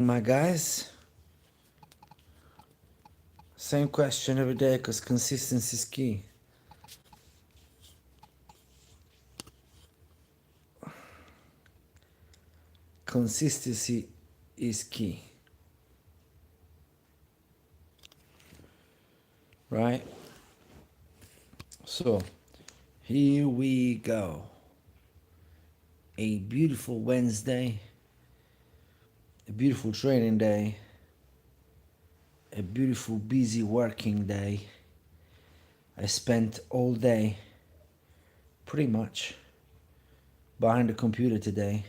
My guys, same question every day because consistency is key. Consistency is key, right? So, here we go. A beautiful Wednesday, a beautiful training day, a beautiful busy working day. I spent all day pretty much behind the computer today,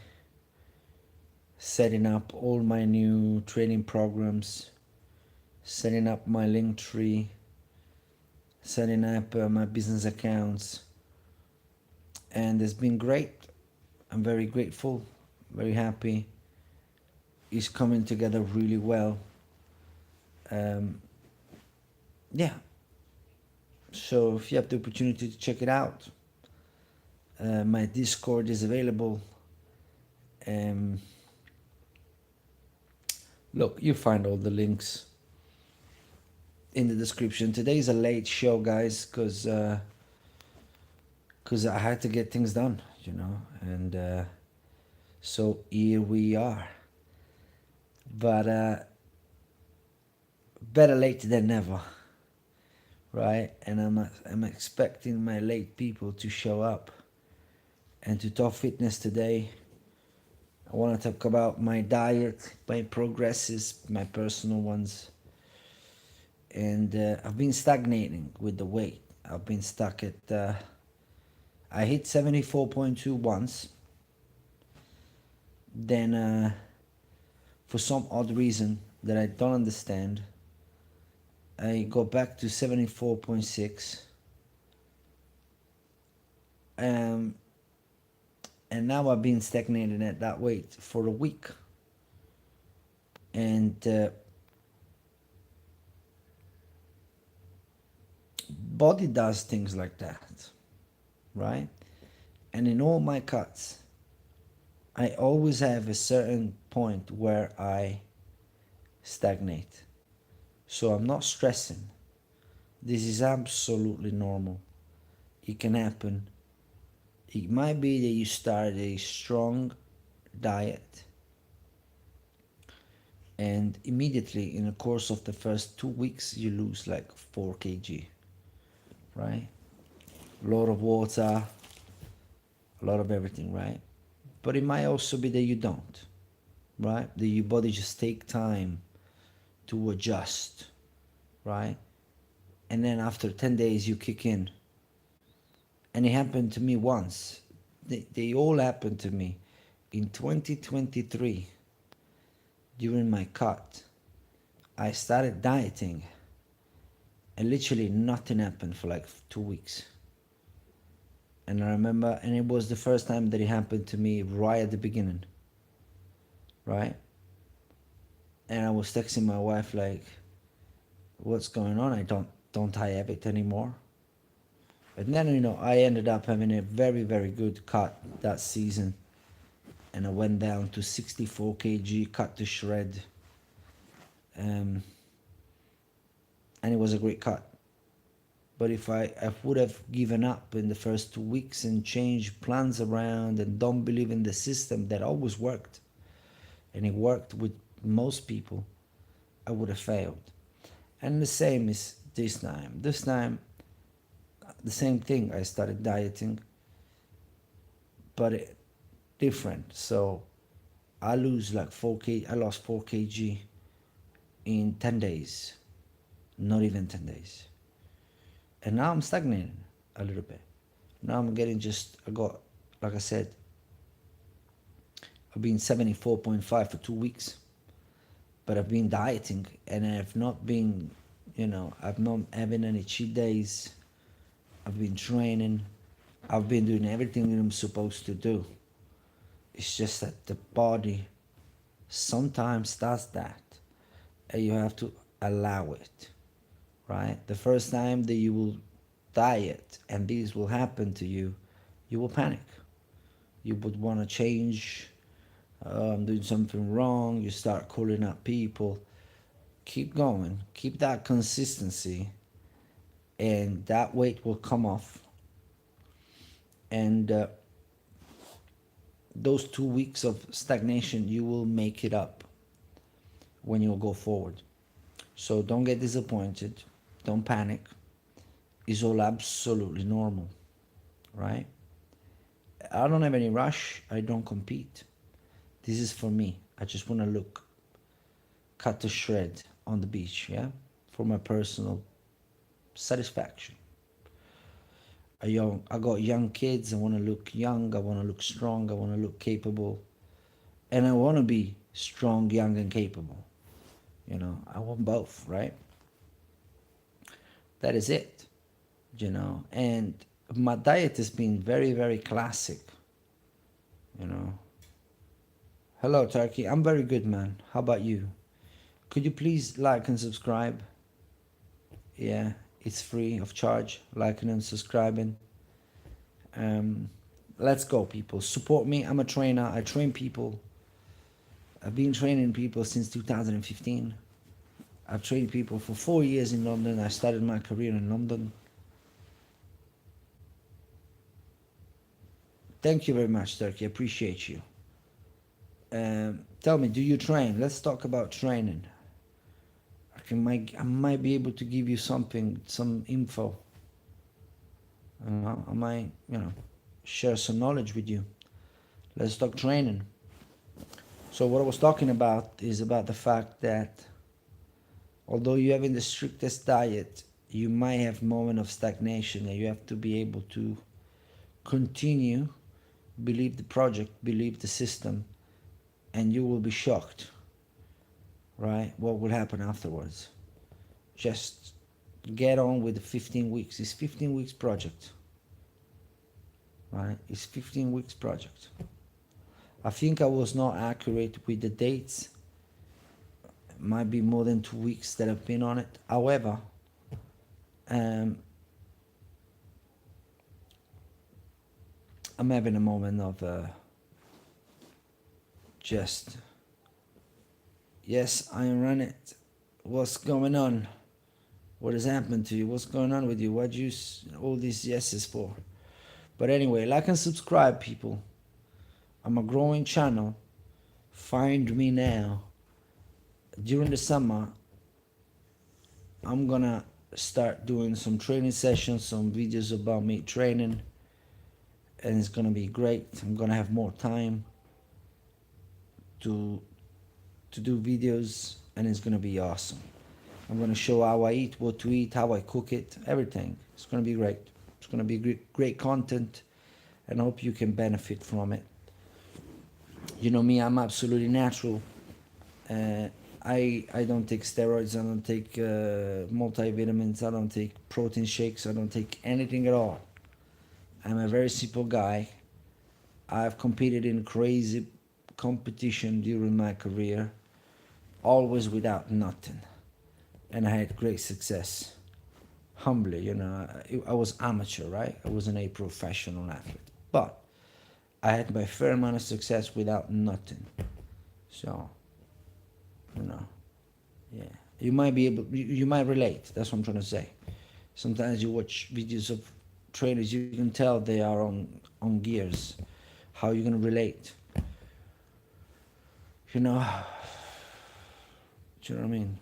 setting up all my new training programs, setting up my link tree, setting up my business accounts, and it's been great. I'm very grateful, very happy. It's coming together really well. Um, yeah, so if you have the opportunity to check it out, my Discord is available. Um, Look, you find all the links in the description. Today is a late show, guys, because I had to get things done, and so here we are. But better late than never, right? And I'm expecting my late people to show up. And to Top Fitness today, I want to talk about my diet, my progresses, my personal ones. And I've been stagnating with the weight. I've been stuck at, I hit 74.2 once. Then, for some odd reason that I don't understand, I go back to 74.6. And now I've been stagnating at that weight for a week. And body does things like that, right? And in all my cuts, I always have a certain point where I stagnate. So I'm not stressing. This is absolutely normal. It can happen. It might be that you start a strong diet and immediately in the course of the first 2 weeks you lose like 4 kg, right? A lot of water, a lot of everything, right? But it might also be that you don't, right? That your body just take time to adjust, right? And then after 10 days you kick in. And it happened to me once. They all happened to me in 2023 during my cut. I started dieting and literally nothing happened for like 2 weeks. And I remember, and it was the first time that it happened to me right at the beginning, right? And I was texting my wife like, what's going on? Don't I have it anymore? And then, I ended up having a very, very good cut that season. And I went down to 64 kg, cut to shred. And it was a great cut. But if I would have given up in the first 2 weeks and changed plans around and don't believe in the system that always worked, and it worked with most people, I would have failed. And the same is this time. This time, the same thing. I started dieting, but different. So I lose like 4 kg. I lost 4 kg in 10 days, not even 10 days. And now I'm stagnating a little bit. Now I'm getting like I said, I've been 74.5 for 2 weeks, but I've been dieting and I've not been, I've not having any cheat days. I've been training. I've been doing everything that I'm supposed to do. It's just that the body sometimes does that, and you have to allow it, right? The first time that you will diet and this will happen to you, you will panic. You would want to change I'm doing something wrong. You start calling out people. Keep going. Keep that consistency, and that weight will come off. And those 2 weeks of stagnation, you will make it up when you go forward. So don't get disappointed. Don't panic. It's all absolutely normal, right? I don't have any rush. I don't compete. This is for me. I just want to look cut to shred on the beach, yeah, for my personal satisfaction. I got young kids. I want to look young. I want to look strong. I want to look capable, and I want to be strong, young, and capable. I want both, right? That is it, And my diet has been very, very classic, you know. Hello, Turkey. I'm very good, man. How about you? Could you please like and subscribe? Yeah, it's free of charge. Liking and subscribing. Um, let's go, people. Support me. I'm a trainer. I train people. I've been training people since 2015. I've trained people for 4 years in London. I started my career in London. Thank you very much, Turkey. I appreciate you. Tell me, do you train? Let's talk about training. I might be able to give you something, some info. I might, share some knowledge with you. Let's talk training. So what I was talking about is about the fact that although you're having the strictest diet, you might have moment of stagnation, and you have to be able to continue, believe the project, believe the system, and you will be shocked, right? What will happen afterwards? Just get on with the 15 weeks. It's 15 weeks project, right? It's 15 weeks project. I think I was not accurate with the dates. It might be more than 2 weeks that I've been on it. However, I'm having a moment of just, yes, I run it. What's going on? What has happened to you? What's going on with you? What you all these yeses for? But anyway, like and subscribe, people. I'm a growing channel. Find me now. During the summer, I'm gonna start doing some training sessions, some videos about me training, and it's gonna be great. I'm gonna have more time to do videos, and it's gonna be awesome. I'm gonna show how I eat, what to eat, how I cook it, everything. It's gonna be great. It's gonna be great content, and I hope you can benefit from it. You know me, I'm absolutely natural. I don't take steroids. I don't take multivitamins. I don't take protein shakes. I don't take anything at all. I'm a very simple guy. I've competed in crazy competition during my career, always without nothing, and I had great success. Humbly, I was amateur, right? I wasn't a professional athlete, but I had my fair amount of success without nothing. So, yeah, you might be able, you might relate. That's what I'm trying to say. Sometimes you watch videos of trainers, you can tell they are on gears. How you gonna relate? Do you know what I mean?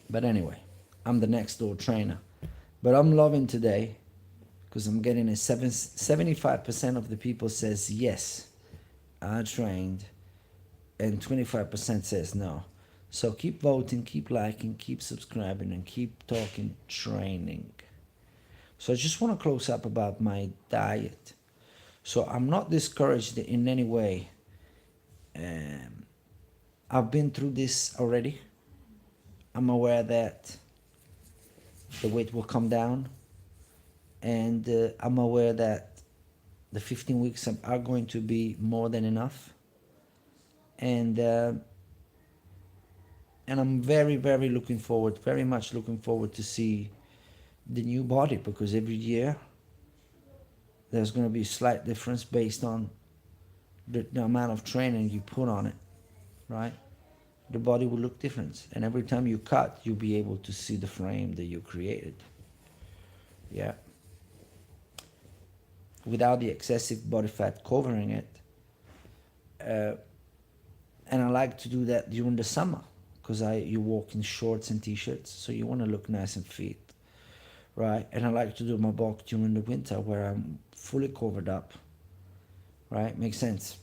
But anyway, I'm the next door trainer. But I'm loving today because I'm getting 75% of the people says yes, I trained, and 25% says no. So keep voting, keep liking, keep subscribing, and keep talking training. So I just want to close up about my diet. So I'm not discouraged in any way. I've been through this already. I'm aware that the weight will come down, and I'm aware that the 15 weeks are going to be more than enough, and I'm very, very very much looking forward to see the new body, because every year there's going to be a slight difference based on the amount of training you put on it, right? The body will look different. And every time you cut, you'll be able to see the frame that you created. Yeah. Without the excessive body fat covering it. And I like to do that during the summer because you walk in shorts and t-shirts, so you want to look nice and fit, right? And I like to do my bulk during the winter where I'm fully covered up, right? Makes sense.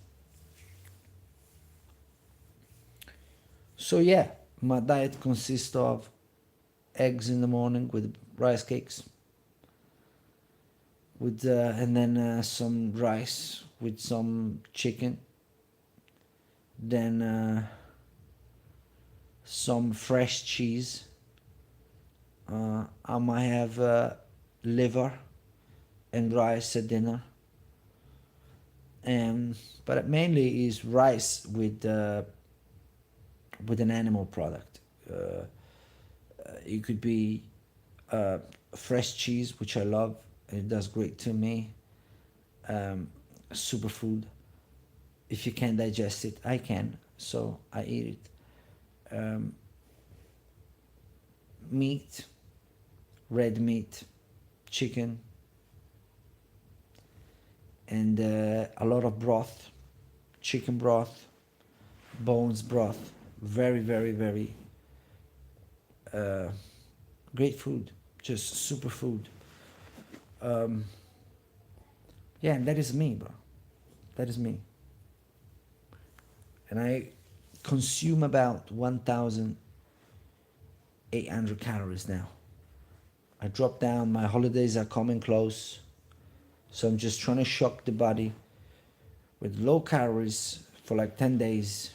So yeah, my diet consists of eggs in the morning with rice cakes, with and then some rice with some chicken, then some fresh cheese. I might have liver and rice at dinner, but mainly is rice with an animal product. It could be fresh cheese, which I love. It does great to me. Superfood. If you can't digest it, I can, so I eat it. Meat, red meat, chicken, and a lot of broth, chicken broth, bones broth. Very, very, very great food, just super food. Yeah, and that is me, bro. That is me. And I consume about 1,800 calories now. I drop down, my holidays are coming close, so I'm just trying to shock the body with low calories for like 10 days.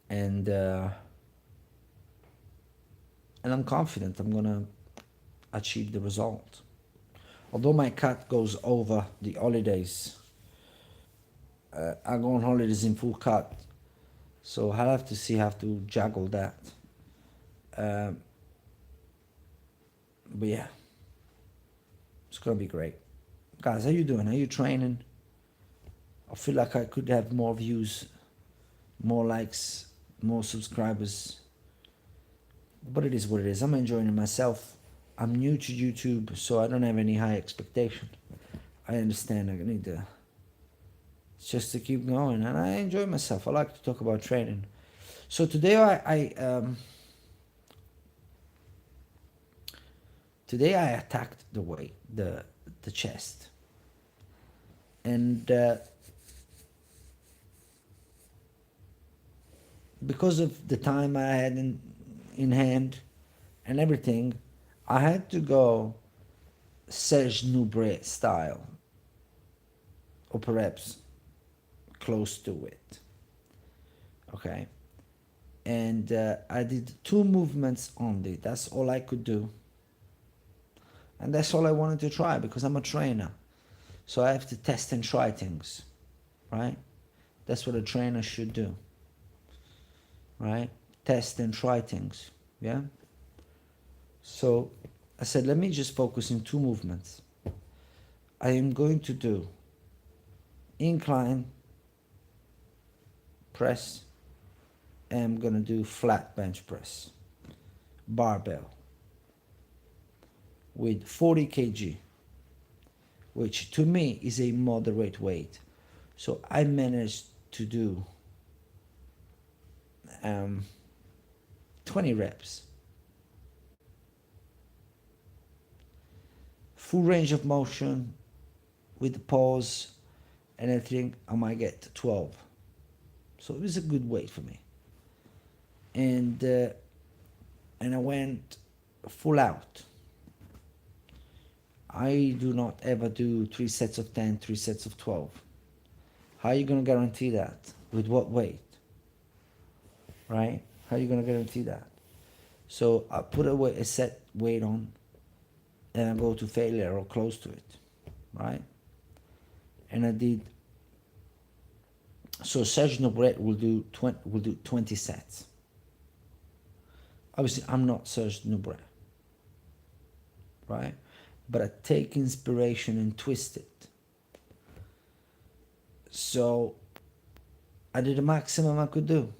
And I'm confident I'm gonna achieve the result. Although my cut goes over the holidays, I go on holidays in full cut, so I'll have to see how to juggle that. But yeah, it's gonna be great. Guys, how you doing? Are you training? I feel like I could have more views, more likes, more subscribers. But it is what it is. I'm enjoying myself. I'm new to YouTube, so I don't have any high expectation. I understand I need to just to keep going, and I enjoy myself. I like to talk about training. So today today I attacked the weight, the chest, and because of the time I had in hand and everything, I had to go Serge Nubret style, or perhaps close to it. Okay, and I did 2 movements only. That's all I could do, and that's all I wanted to try because I'm a trainer, so I have to test and try things, right? That's what a trainer should do, right? Test and try things, yeah? So I said, let me just focus in 2 movements. I am going to do incline press, and I'm going to do flat bench press, barbell, with 40 kg, which to me is a moderate weight. So I managed to do 20 reps. Full range of motion with the pause and everything, I might get 12. So it was a good weight for me. And I went full out. I do not ever do 3 sets of 10, 3 sets of 12. How are you going to guarantee that? With what weight? Right? How are you going to guarantee that? So I put a set weight on, and I go to failure or close to it, right? And I did. So Serge Nobret will do 20 sets. Obviously, I'm not Serge Nobret, right? But I take inspiration and twist it, So I did the maximum I could do.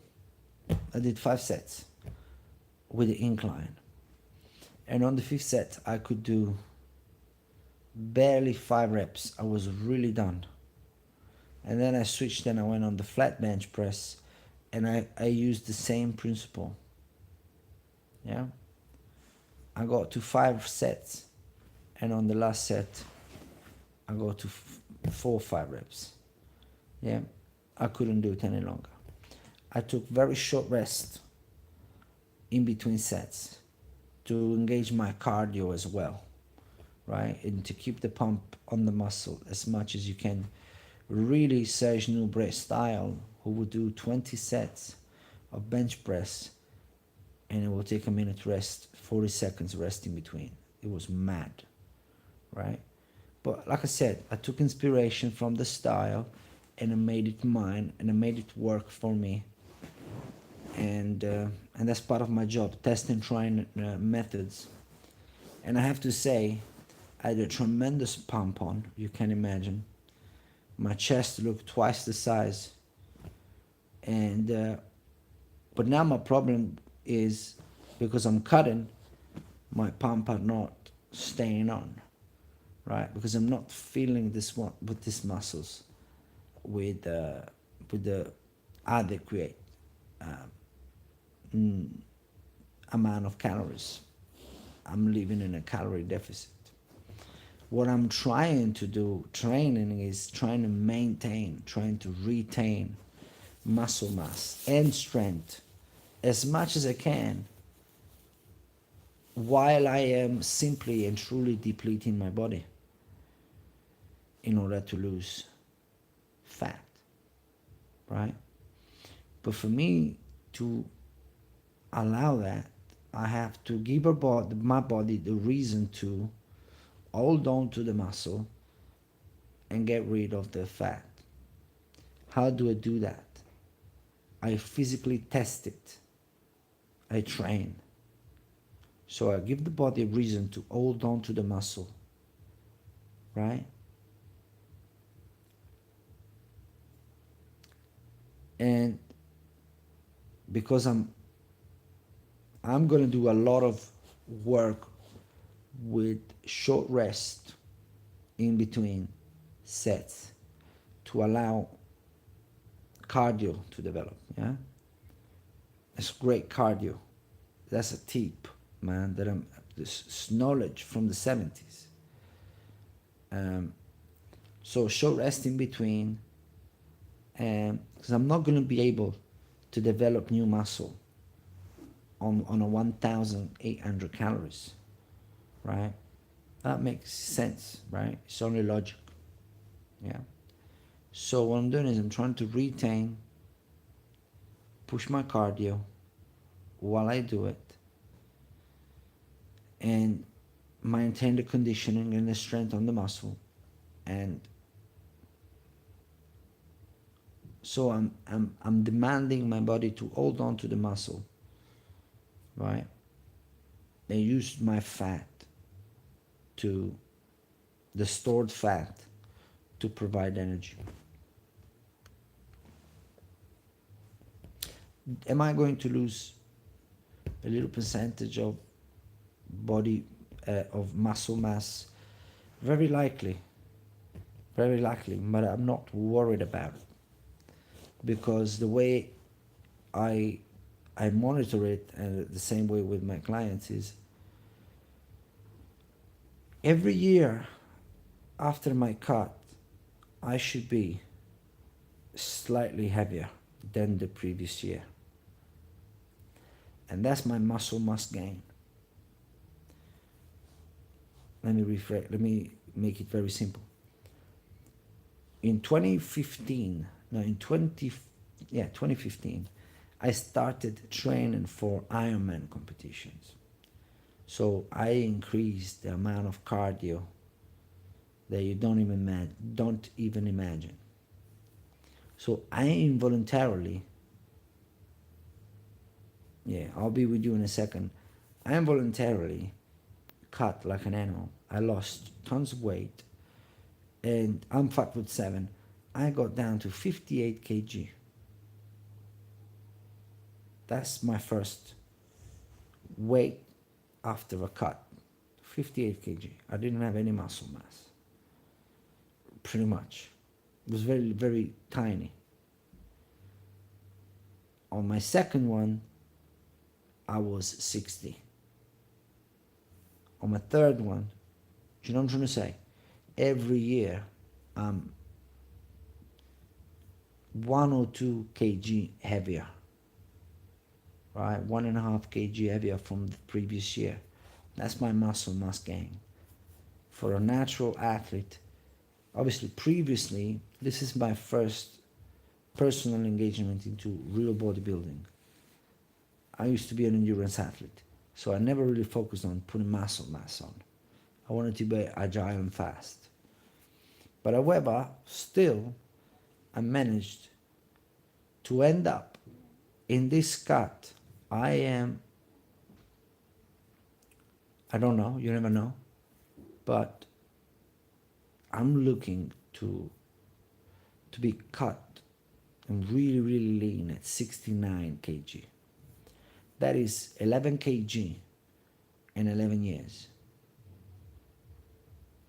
I did 5 sets with the incline. And on the fifth set, I could do barely 5 reps. I was really done. And then I switched and I went on the flat bench press, and I used the same principle. Yeah. I got to 5 sets, and on the last set, I got to 4 5 reps. Yeah. I couldn't do it any longer. I took very short rest in between sets to engage my cardio as well, right? And to keep the pump on the muscle as much as you can. Really Serge Nubret style, who would do 20 sets of bench press and it will take a minute rest, 40 seconds rest in between. It was mad, right? But like I said, I took inspiration from the style and I made it mine and I made it work for me. And that's part of my job, testing, trying methods. And I have to say, I had a tremendous pump on, you can imagine. My chest looked twice the size. And but now my problem is, because I'm cutting, my pump are not staying on, right? Because I'm not feeling this one with these muscles with the adequate amount of calories. I'm living in a calorie deficit. What I'm trying to do, training, is trying to maintain, trying to retain muscle mass and strength as much as I can, while I am simply and truly depleting my body in order to lose fat, right? But for me to allow that, I have to give my body the reason to hold on to the muscle and get rid of the fat. How do I do that? I physically test it. I train. So I give the body a reason to hold on to the muscle, right? And because I'm going to do a lot of work with short rest in between sets to allow cardio to develop. Yeah, it's great cardio. That's a tip, man. This knowledge from the 70s. So short rest in between, because I'm not going to be able to develop new muscle on a 1,800 calories, right? That makes sense, right? It's only logic. Yeah. So what I'm doing is I'm trying to retain, push my cardio while I do it, and maintain the conditioning and the strength on the muscle. And so I'm demanding my body to hold on to the muscle, right? And use my fat, to the stored fat, to provide energy. Am I going to lose a little percentage of body of muscle mass? Very likely, but I'm not worried about it, because the way I monitor it, and the same way with my clients, is every year after my cut, I should be slightly heavier than the previous year. And that's my muscle mass gain. Let me make it very simple. In 2015, I started training for Ironman competitions. So I increased the amount of cardio that you don't even imagine. So I involuntarily, I'll be with you in a second. I involuntarily cut like an animal. I lost tons of weight, and I'm 5'7". I got down to 58 kg. That's my first weight after a cut. 58 kg. I didn't have any muscle mass. Pretty much. It was very, very tiny. On my second one, I was 60. On my third one, do you know what I'm trying to say? Every year, I'm 1 or 2 kg heavier, right? 1.5 kg heavier from the previous year. That's my muscle mass gain. For a natural athlete, obviously previously, this is my first personal engagement into real bodybuilding. I used to be an endurance athlete, so I never really focused on putting muscle mass on. I wanted to be agile and fast. But however, still, I managed to end up in this cut. I don't know, you never know, but I'm looking to be cut and really, really lean at 69 kg. That is 11 kg in 11 years.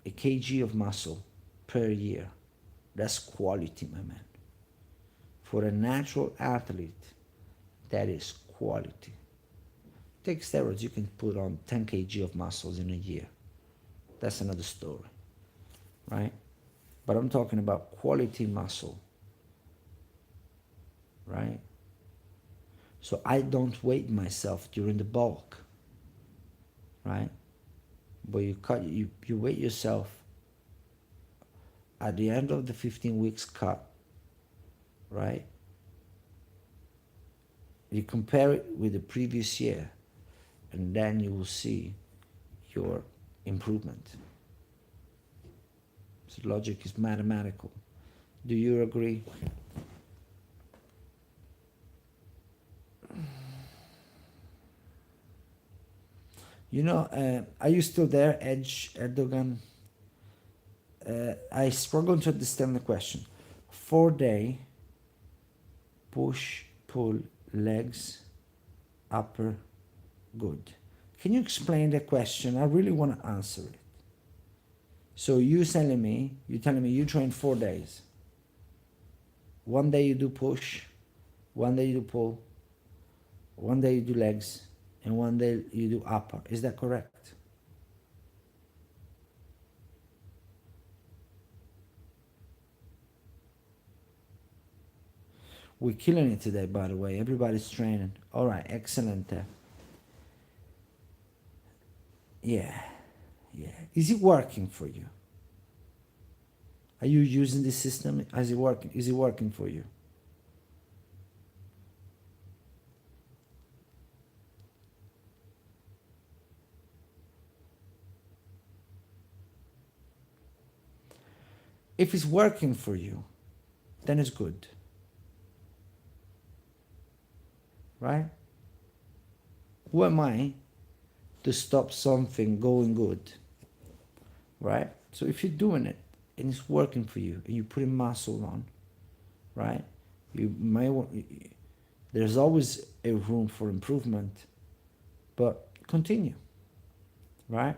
A kg of muscle per year. That's quality, my man. For a natural athlete, that is quality. Take steroids, you can put on 10 kg of muscles in a year. That's another story, right? But I'm talking about quality muscle, right? So I don't weigh myself during the bulk, right? But you weigh yourself at the end of the 15 weeks cut, right? You compare it with the previous year, and then you will see your improvement. So logic is mathematical. Do you agree? You know, are you still there, Edge Erdogan? I struggle to understand the question. 4-day push, pull, legs, upper, good. Can you explain the question? I really want to answer it. So you're telling me you train 4 days. One day you do push, one day you do pull, one day you do legs, and one day you do upper. Is that correct? We're killing it today, by the way. Everybody's training. All right, excellent. Yeah. Is it working for you? Are you using the system? Is it working for you? If it's working for you, then it's good. Right? Who am I to stop something going good? Right? So if you're doing it and it's working for you and you're putting muscle on, right? You may there's always a room for improvement, but continue. Right?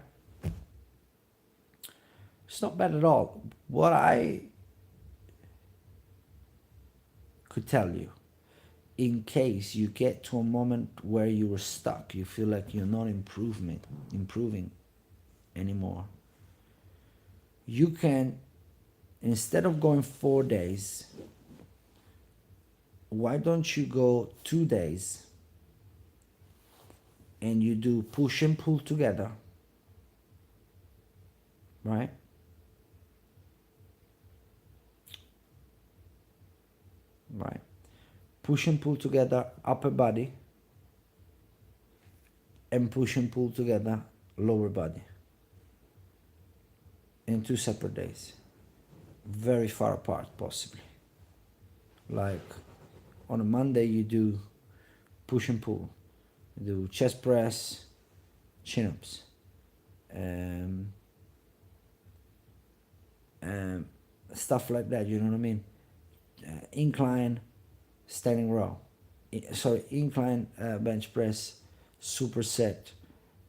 It's not bad at all. What I could tell you, in case you get to a moment where you were stuck, you feel like you're not improving anymore, you can, instead of going 4 days, why don't you go 2 days and you do push and pull together, right? Right. Push and pull together upper body, and push and pull together lower body in 2 separate days, very far apart possibly. Like on a Monday you do push and pull, you do chest press, chin-ups, and stuff like that, you know what I mean? incline standing row. Sorry, incline bench press superset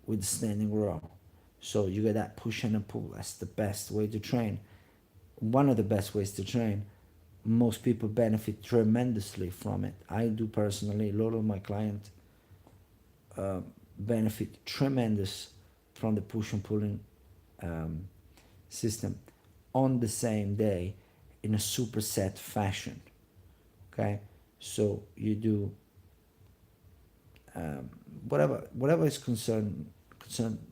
with standing row. So you get that push and a pull. That's the best way to train. One of the best ways to train. Most people benefit tremendously from it. I do personally. A lot of my clients benefit tremendous from the push and pulling um, system on the same day in a superset fashion. Okay, so you do whatever is concerned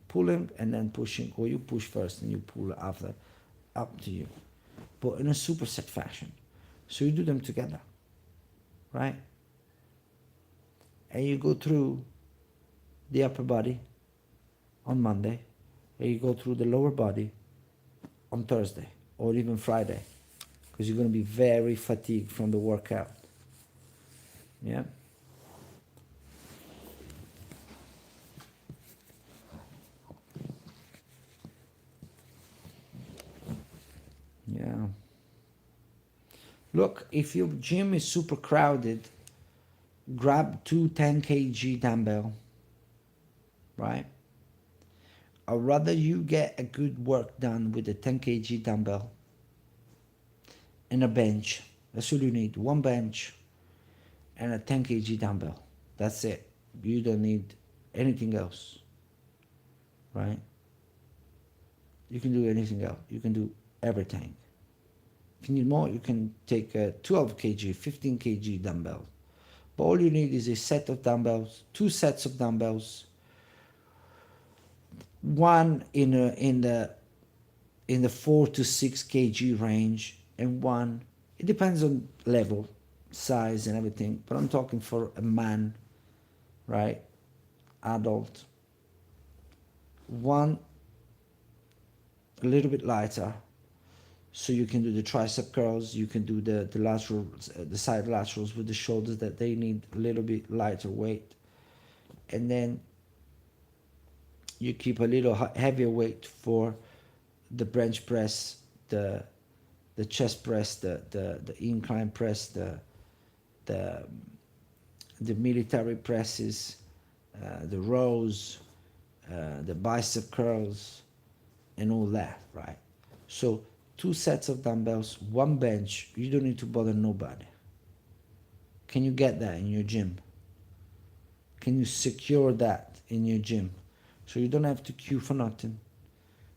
pulling and then pushing, or you push first and you pull after, up to you, but in a superset fashion. So you do them together, right? And you go through the upper body on Monday, and you go through the lower body on Thursday or even Friday, because you're going to be very fatigued from the workout. Yeah. Yeah. Look, if your gym is super crowded, grab two 10 kg dumbbell, right? I'd rather you get a good work done with a 10 kg dumbbell and a bench. That's all you need. One bench and a 10 kg dumbbell. That's it. You don't need anything else, right? You can do anything else. You can do everything. If you need more, you can take a 12 kg, 15 kg dumbbell. But all you need is a set of dumbbells, two sets of dumbbells, one in the 4 to 6 kg range, and one, it depends on level, size and everything, but I'm talking for a man, right, adult, one a little bit lighter, so you can do the tricep curls, you can do the laterals, the side laterals with the shoulders that they need a little bit lighter weight, and then you keep a little heavier weight for the bench press, the chest press, the incline press, the the military presses, the rows, the bicep curls, and all that, right? So two sets of dumbbells, one bench. You don't need to bother nobody. Can you get that in your gym? Can you secure that in your gym? So you don't have to queue for nothing.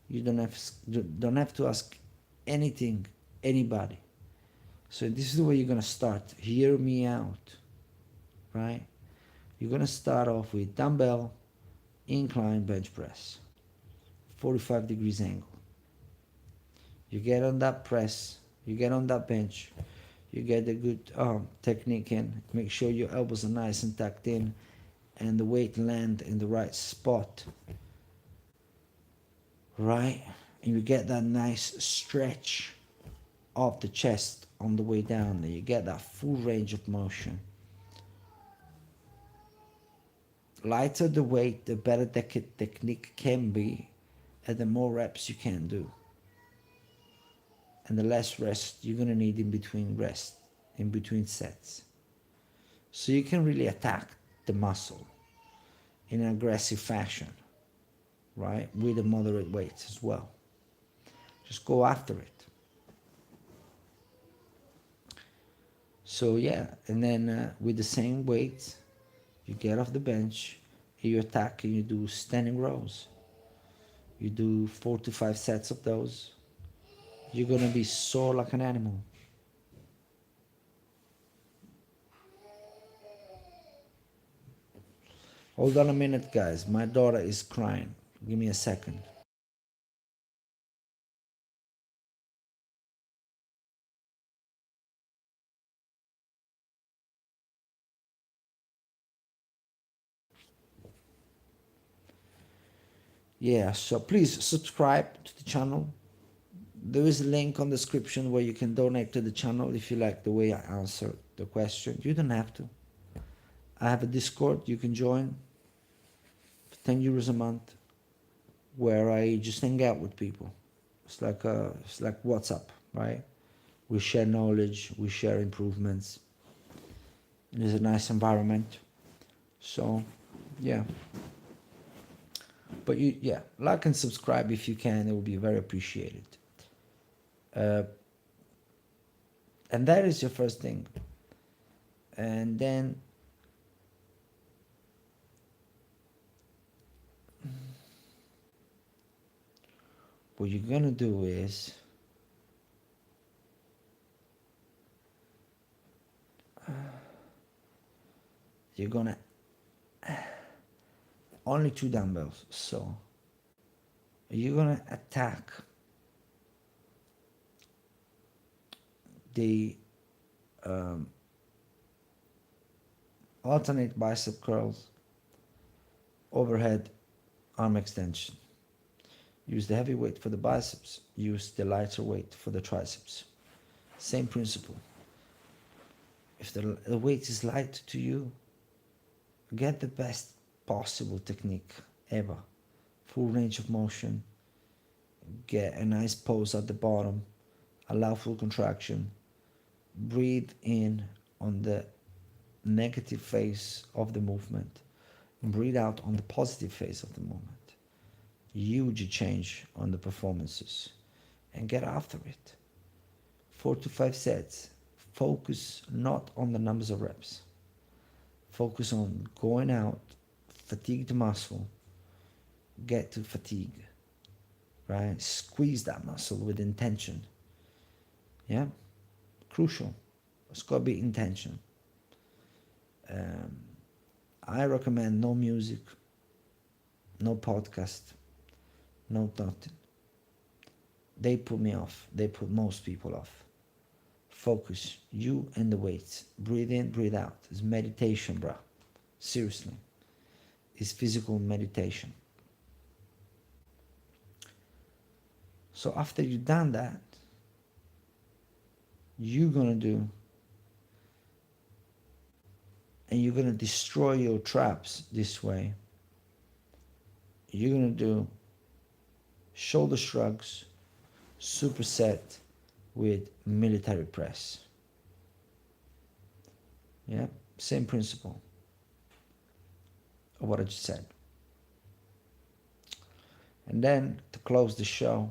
You don't have to ask anything, anybody. So this is the way you're gonna start. Hear me out, right? You're gonna start off with dumbbell, incline bench press, 45 degrees angle. You get on that press, you get on that bench, you get a good technique in. Make sure your elbows are nice and tucked in, and the weight land in the right spot, right? And you get that nice stretch of the chest on the way down, and you get that full range of motion. Lighter the weight, the better the technique can be, and the more reps you can do, and the less rest you're gonna need in between in between sets. So you can really attack the muscle in an aggressive fashion, right? With a moderate weight as well. Just go after it. So yeah, and then with the same weight, you get off the bench, you attack, and you do standing rows. You do 4 to 5 sets of those. You're gonna be sore like an animal. Hold on a minute, guys. My daughter is crying. Give me a second. Yeah, so please subscribe to the channel. There is a link on the description where you can donate to the channel if you like the way I answer the question. You don't have to. I have a Discord you can join for 10 euros a month, where I just hang out with people. It's like WhatsApp, right? We share knowledge, we share improvements. It is a nice environment. So, yeah. But yeah, like and subscribe if you can. It will be very appreciated. Uh, and that is your first thing. And then what you're gonna do is you're gonna only 2 dumbbells. So you're gonna attack the alternate bicep curls, overhead arm extension. Use the heavy weight for the biceps, use the lighter weight for the triceps. Same principle. If the weight is light to you, get the best possible technique ever. Full range of motion, get a nice pose at the bottom, allow full contraction, breathe in on the negative phase of the movement, and breathe out on the positive phase of the movement. Huge change on the performances, and get after it. 4 to 5 sets. Focus not on the numbers of reps. Focus on going out, fatigue the muscle, get to fatigue, right? Squeeze that muscle with intention. Yeah, crucial. It's got to be intention. I recommend no music, no podcast, no nothing. They put me off. They put most people off. Focus, you and the weights. Breathe in, breathe out. It's meditation, bro. Seriously. It's physical meditation. So after you've done that, you're gonna do, and you're gonna destroy your traps this way. You're gonna do shoulder shrugs, superset with military press. Yeah, same principle of what I just said. And then to close the show,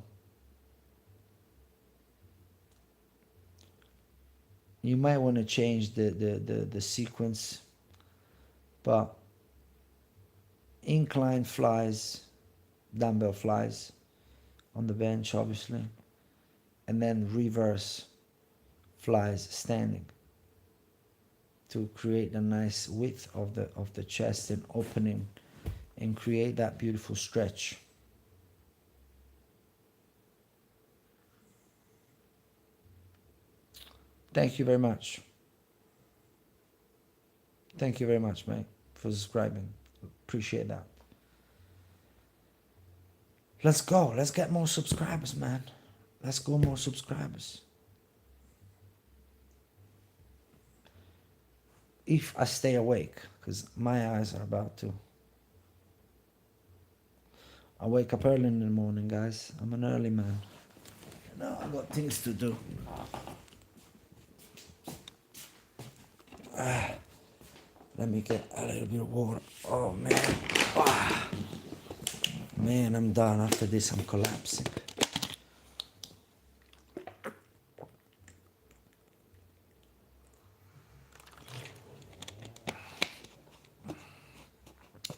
you might want to change the sequence, but incline flies, dumbbell flies on the bench, obviously, and then reverse flies standing to create a nice width of the chest and opening and create that beautiful stretch. Thank you very much. Thank you very much, mate, for subscribing. Appreciate that. Let's go. Let's get more subscribers, man. Let's go more subscribers. If I stay awake, because my eyes are about to. I wake up early in the morning, guys. I'm an early man. You know, I got things to do. Let me get a little bit of water. Oh, man. Man, I'm done. After this, I'm collapsing.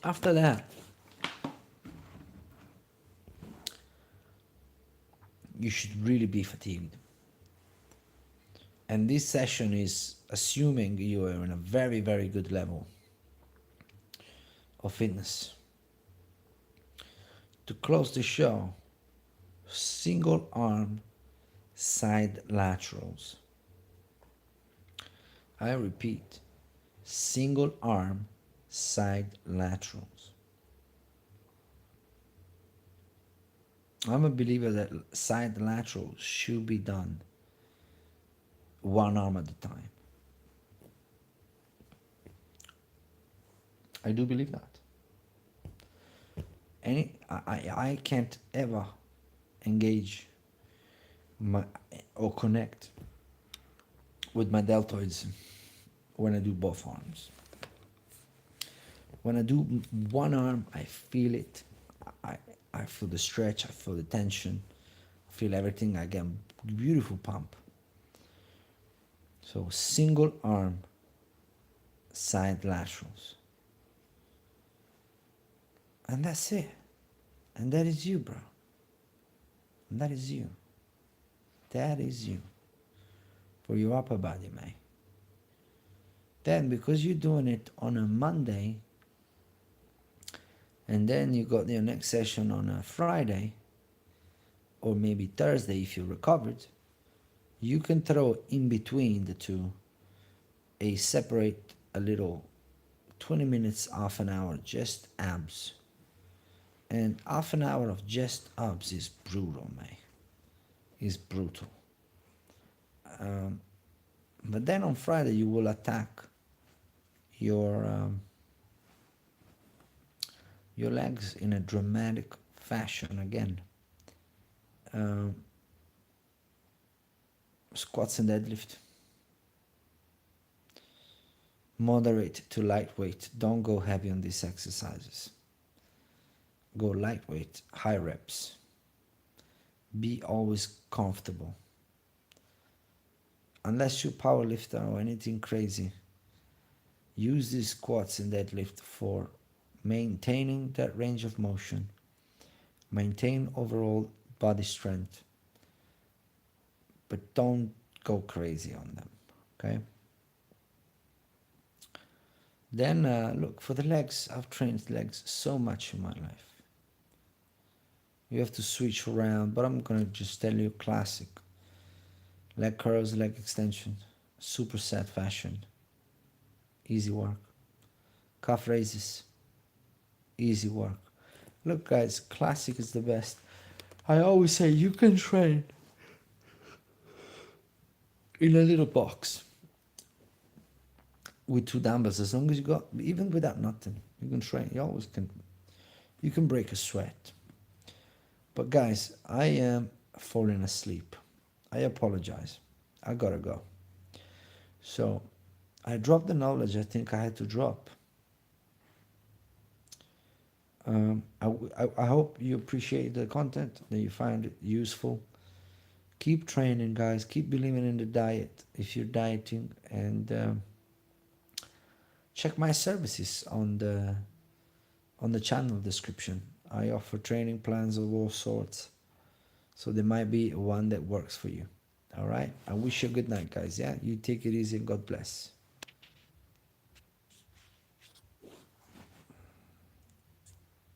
After that, you should really be fatigued. And this session is assuming you are in a very, very good level of fitness. To close the show, single arm side laterals. I repeat, single arm side laterals. I'm a believer that side laterals should be done one arm at a time. I do believe that. I can't ever engage or connect with my deltoids when I do both arms. When I do one arm, I feel it. I, I feel the stretch, I feel the tension, I feel everything. I get a beautiful pump. So single arm side laterals. And that's it. And that is you, bro. And that is you. That is you. For your upper body, man. Then, because you're doing it on a Monday, and then you got your next session on a Friday, or maybe Thursday if you recovered, you can throw in between the two a little 20 minutes, half an hour, just abs. And half an hour of just abs is brutal, man. Is brutal. But then on Friday you will attack your legs in a dramatic fashion again. Squats and deadlift. Moderate to lightweight. Don't go heavy on these exercises. Go lightweight, high reps. Be always comfortable. Unless you're powerlifter or anything crazy, use these squats and deadlift for maintaining that range of motion, maintain overall body strength, but don't go crazy on them, okay? Then look, for the legs, I've trained legs so much in my life. You have to switch around, but I'm gonna just tell you classic. Leg curls, leg extension, superset fashion, easy work. Calf raises, easy work. Look guys, classic is the best. I always say you can train in a little box with 2 dumbbells, as long as you got, even without nothing, you can train. You always can. You can break a sweat. But guys, I am falling asleep. I apologize. I gotta go. So I dropped the knowledge I think I had to drop. I hope you appreciate the content, that you find it useful. Keep training, guys. Keep believing in the diet if you're dieting, and check my services on the channel description. I offer training plans of all sorts, so there might be one that works for you. All right. I wish you a good night, guys. Yeah, you take it easy and God bless.